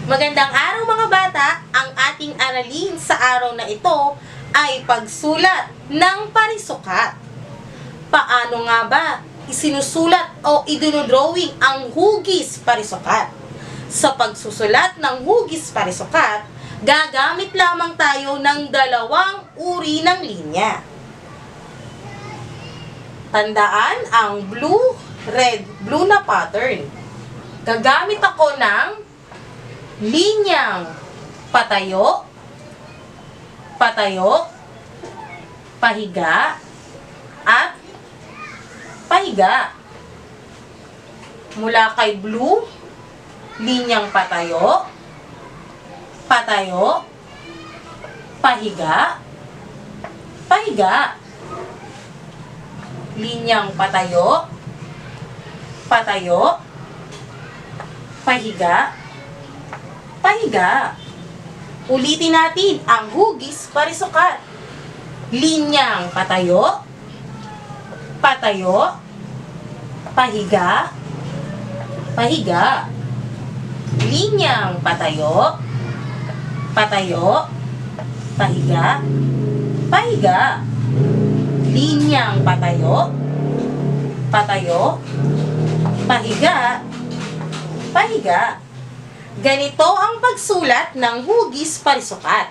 Magandang araw mga bata! Ang ating aralin sa araw na ito ay pagsulat ng parisukat. Paano nga ba isinusulat o idinodrawing ang hugis parisukat? Sa pagsusulat ng hugis parisukat, gagamit lamang tayo ng dalawang uri ng linya. Tandaan ang blue, red, blue na pattern. Gagamit ako ng linyang patayo, patayo, pahiga, at pahiga. Mula kay blue, linyang patayo, patayo, pahiga, pahiga. Linyang patayo, patayo, pahiga, pahiga. Ulitin natin ang hugis parisukat. Linyang patayo, patayo, pahiga, pahiga. Linyang patayo, patayo, pahiga, pahiga. Linyang patayo, patayo, pahiga, pahiga. Ganito ang pagsulat ng hugis parisukat.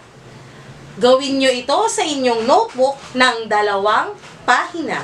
Gawin nyo ito sa inyong notebook ng 2 pahina.